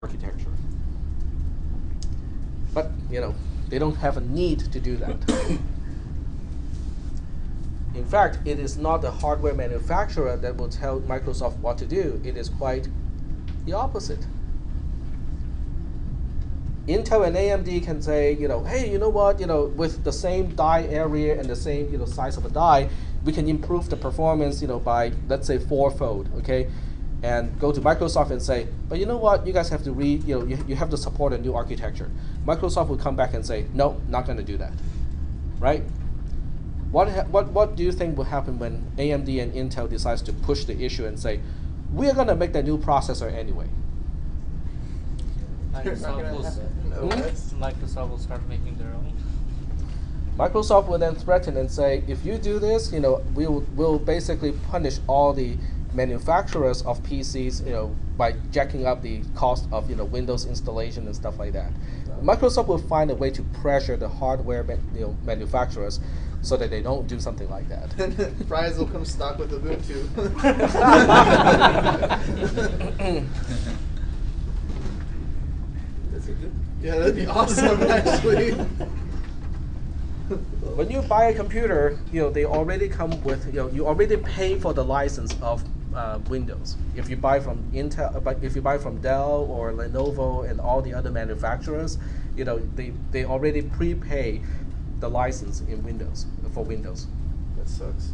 architecture. But they don't have a need to do that. In fact, it is not the hardware manufacturer that will tell Microsoft what to do. It is quite the opposite. Intel and AMD can say, hey, you know what, with the same die area and the same, size of a die, we can improve the performance, by, let's say, 4-fold, okay? And go to Microsoft and say, but you know what, you guys have to you have to support a new architecture. Microsoft will come back and say, no, not going to do that, right? What do you think will happen when AMD and Intel decides to push the issue and say, we're going to make the new processor anyway? Microsoft will start making their own. Microsoft will then threaten and say, if you do this, we'll basically punish all the manufacturers of PCs, by jacking up the cost of Windows installation and stuff like that. Microsoft will find a way to pressure the hardware manufacturers so that they don't do something like that. Fries will come stock with Ubuntu. Yeah, that'd be awesome, actually. When you buy a computer, they already come with, you already pay for the license of Windows. If you buy from Intel, but if you buy from Dell or Lenovo and all the other manufacturers, they already prepay the license in Windows for Windows. That sucks.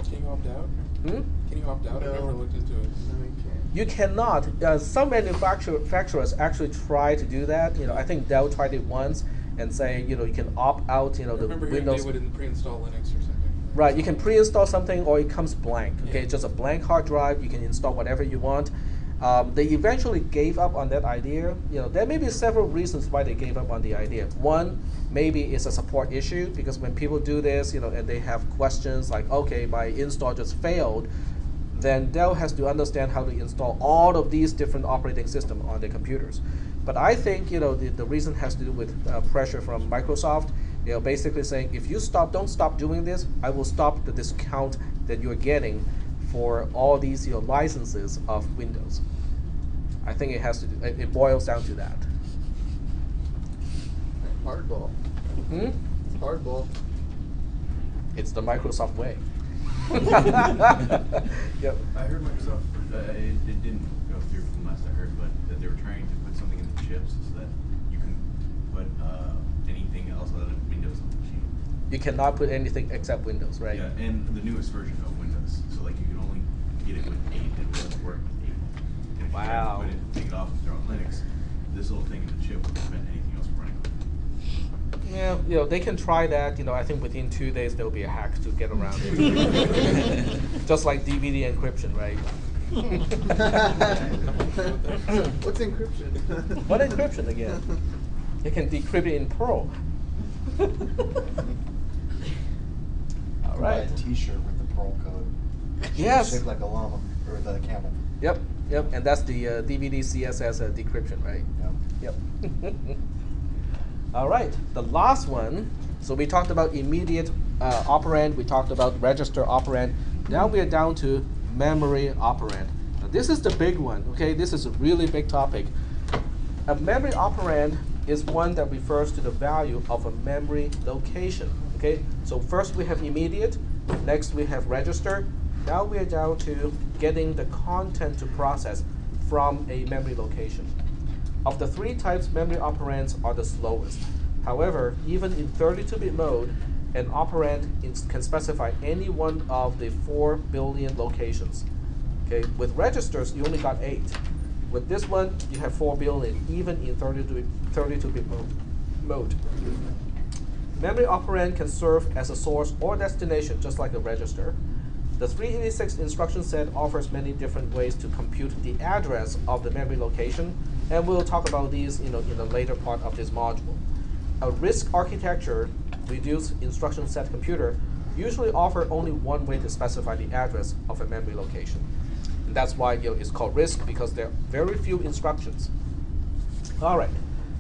Can you opt out? Hmm? Can you opt out? No. I've never looked into it. No, you can't. You cannot. Some manufacturers actually try to do that. I think Dell tried it once and say, you can opt out, I the remember hearing Windows. they would pre-install Linux or something. Right, you can pre-install something or it comes blank. Okay, Yeah. just a blank hard drive. You can install whatever you want. They eventually gave up on that idea. There may be several reasons why they gave up on the idea. One, maybe it's a support issue because when people do this, and they have questions like, okay, my install just failed, then Dell has to understand how to install all of these different operating systems on their computers. But I think the reason has to do with pressure from Microsoft. Basically saying, if you don't stop doing this, I will stop the discount that you're getting for all these licenses of Windows. I think it has to do. It boils down to that. Hardball. Hmm? It's hardball. It's the Microsoft way. Yep. I heard Microsoft, it didn't go through from last I heard, but that they were trying to put something in the chips so that you can put anything else other than Windows on the machine. You cannot put anything except Windows, right? Yeah, and the newest version of Windows. So like you can only get it with 8 and it doesn't work with 8. And if Wow. you try to put it, take it off and throw it on Linux, this little thing in the chip would prevent anything else from running. Yeah, they can try that. I think within 2 days there will be a hack to get around it. Just like DVD encryption, right? What's encryption? What encryption again? You can decrypt it in Perl. All Buy right. a T-shirt with the Perl code. Yes. Shaped like a llama or the camel. Yep. And that's the DVD CSS decryption, right? Yeah. Yep. All right. The last one. So we talked about immediate operand. We talked about register operand. Now we are down to memory operand. Now this is the big one. Okay, this is a really big topic. A memory operand is one that refers to the value of a memory location. Okay, so first we have immediate, next we have register. Now we are down to getting the content to process from a memory location. Of the 3 types, memory operands are the slowest. However, even in 32-bit mode, an operand can specify any one of the 4 billion locations. Okay, with registers, you only got 8. With this one, you have 4 billion, even in 32-bit mode. Memory operand can serve as a source or destination, just like a register. The 386 instruction set offers many different ways to compute the address of the memory location, and we'll talk about these in the later part of this module. A RISC architecture, reduced instruction set computer, usually offer only one way to specify the address of a memory location. And that's why it's called RISC, because there are very few instructions. All right.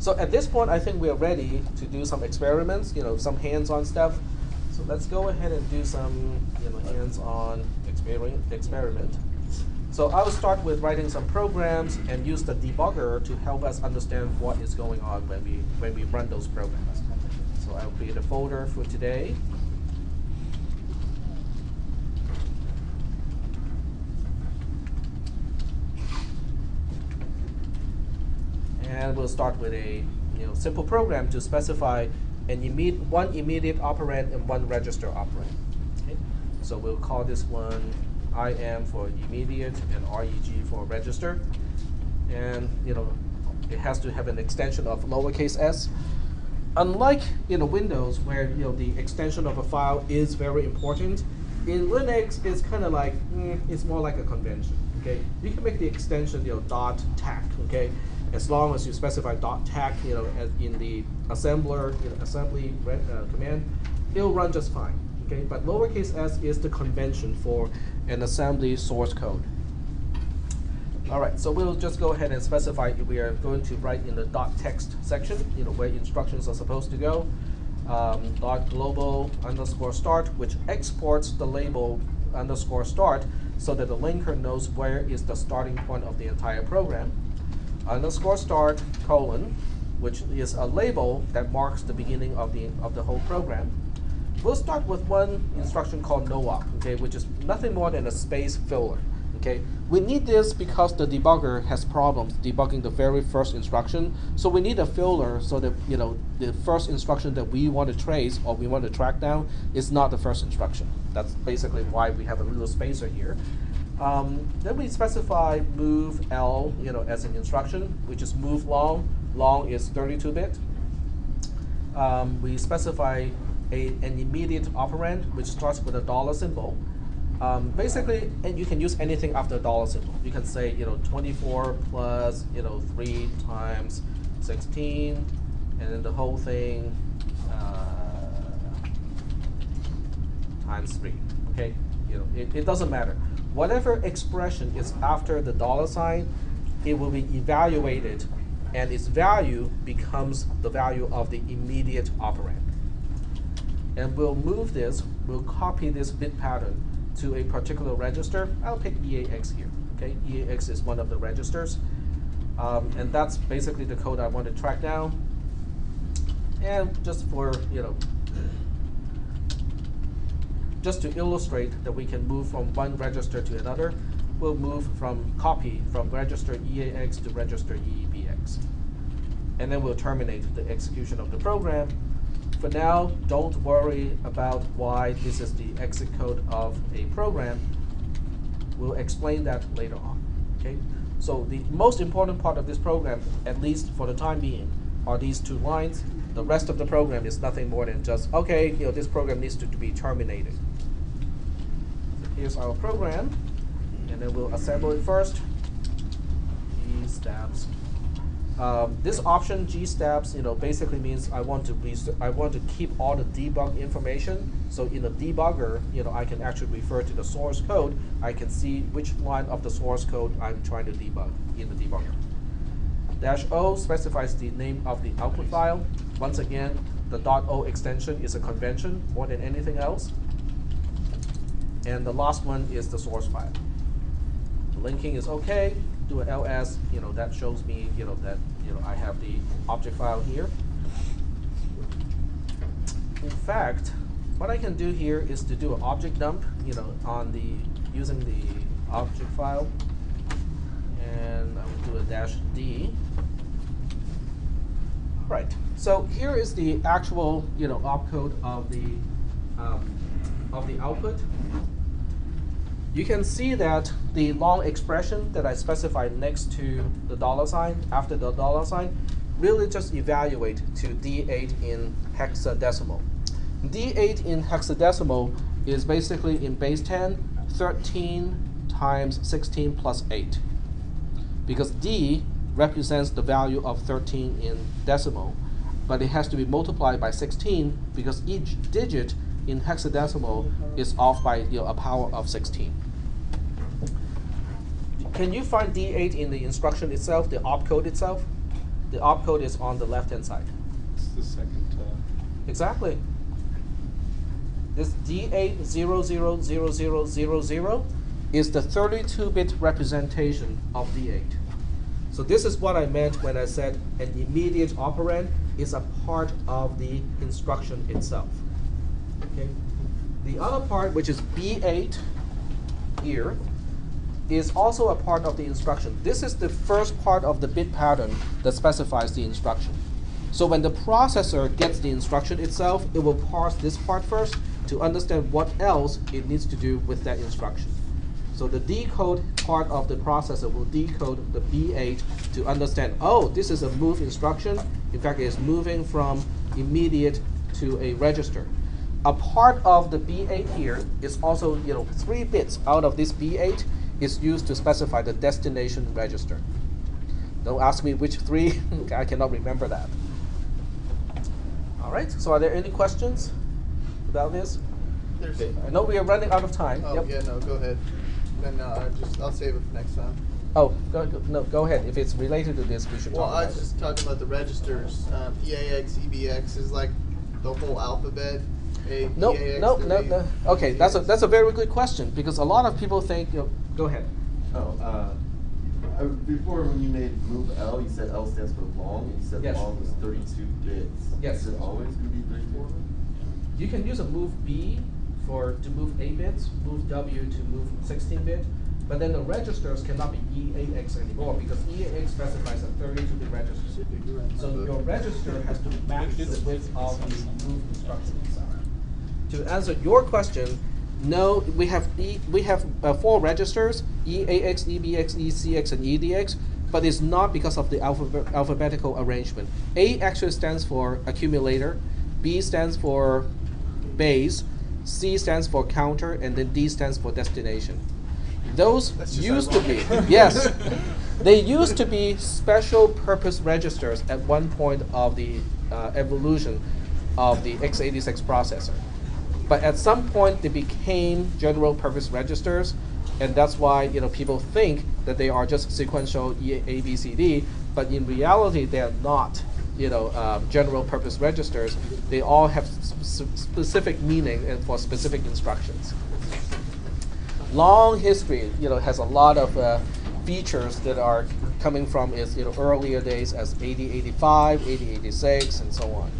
So at this point, I think we are ready to do some experiments, some hands-on stuff. So let's go ahead and do some hands-on experiment. So I will start with writing some programs and use the debugger to help us understand what is going on when we run those programs. So I'll create a folder for today. And we'll start with a simple program to specify one immediate operand and one register operand. Okay? So we'll call this one IM for immediate and REG for register. And it has to have an extension of lowercase s. Unlike Windows, where the extension of a file is very important, in Linux it's kind of like it's more like a convention. Okay, you can make the extension .tac. Okay, as long as you specify .tac as in the assembler assembly command, it'll run just fine. Okay, but lowercase s is the convention for an assembly source code. All right, so we'll just go ahead and specify we are going to write in the .text section, where instructions are supposed to go. .global_start, which exports the label _start so that the linker knows where is the starting point of the entire program. _start : which is a label that marks the beginning of the whole program. We'll start with one instruction called no-op, okay, which is nothing more than a space filler. Okay, we need this because the debugger has problems debugging the very first instruction. So we need a filler so that the first instruction that we want to trace or we want to track down is not the first instruction. That's basically why we have a little spacer here. Then we specify move L as an instruction, which is move long. Long is 32-bit. We specify an immediate operand, which starts with a dollar symbol. Basically, and you can use anything after a dollar symbol. You can say 24 plus 3 times 16, and then the whole thing times 3. Okay, it doesn't matter. Whatever expression is after the dollar sign, it will be evaluated, and its value becomes the value of the immediate operand. And we'll copy this bit pattern to a particular register. I'll pick EAX here. Okay, EAX is one of the registers, and that's basically the code I want to track down. And just for just to illustrate that we can move from one register to another, we'll move from register EAX to register EBX, and then we'll terminate the execution of the program. For now, don't worry about why this is the exit code of a program. We'll explain that later on. Okay? So the most important part of this program, at least for the time being, are these 2 lines. The rest of the program is nothing more than just, okay, this program needs to be terminated. So here's our program, and then we'll assemble it first. Gstabs. This option gstabs, basically means I want to keep all the debug information. So in the debugger, I can actually refer to the source code. I can see which line of the source code I'm trying to debug in the debugger. -O specifies the name of the output file. Once again, the .o extension is a convention more than anything else. And the last one is the source file. The linking is okay. Do an ls, that shows me, that I have the object file here. In fact, what I can do here is to do an object dump, using the object file, and I will do a -d. Right. So here is the actual, opcode of the output. You can see that the long expression that I specified next to the dollar sign, after the dollar sign, really just evaluate to D8 in hexadecimal. D8 in hexadecimal is basically in base 10, 13 times 16 plus 8. Because D represents the value of 13 in decimal, but it has to be multiplied by 16 because each digit in hexadecimal is off by a power of 16. Can you find D8 in the instruction itself, the opcode itself? The opcode is on the left-hand side. It's the second. Exactly. This D8 000000 is the 32-bit representation of D8. So this is what I meant when I said an immediate operand is a part of the instruction itself. Okay. The other part, which is B8 here, is also a part of the instruction. This is the first part of the bit pattern that specifies the instruction. So when the processor gets the instruction itself, it will parse this part first to understand what else it needs to do with that instruction. So the decode part of the processor will decode the B8 to understand, oh, this is a move instruction. In fact, it is moving from immediate to a register. A part of the B8 here is also, 3 bits out of this B8 is used to specify the destination register. Don't ask me which 3, I cannot remember that. All right, so are there any questions about this? There's. I know we are running out of time. Oh Yep. yeah, no, go ahead. Then I'll save it for next time. Oh, go ahead. If it's related to this, we should Well, talk I about was it. just talking about the registers. EAX, EBX is like the whole alphabet. No, EAX, no, the no, B, no. Okay, that's a very good question because a lot of people think. Go ahead. Before when you made move L, you said L stands for long, and you said Yes. long was 32 bits. Yes. Is it always going to be 34 bits? You can use a move B to move 8 bits, move W to move 16-bit, but then the registers cannot be EAX anymore because EAX specifies a 32-bit register. So your register has to match the width of the move instruction itself. To answer your question, no, we have 4 registers: EAX, EBX, ECX, and EDX. But it's not because of the alphabetical arrangement. A actually stands for accumulator, B stands for base, C stands for counter, and then D stands for destination. Those That's just used to ironic. be, yes, they used to be special purpose registers at one point of the evolution of the x86 processor. But at some point they became general purpose registers, and that's why people think that they are just sequential A, B, C, D, but in reality they are not general purpose registers. They all have specific meaning and for specific instructions. Long history has a lot of features that are coming from its earlier days as 8085, 8086, and so on.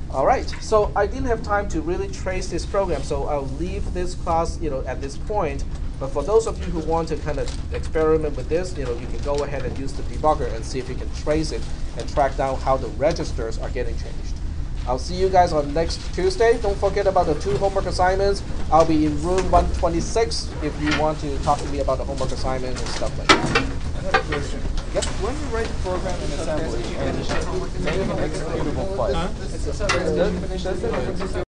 All right, so I didn't have time to really trace this program, so I'll leave this class at this point. But for those of you who want to kind of experiment with this, you can go ahead and use the debugger and see if you can trace it and track down how the registers are getting changed. I'll see you guys on next Tuesday. Don't forget about the 2 homework assignments. I'll be in room 126 if you want to talk to me about the homework assignment and stuff like that. I have a question. Yep. When you write the program in assembly and make an executable file, Huh?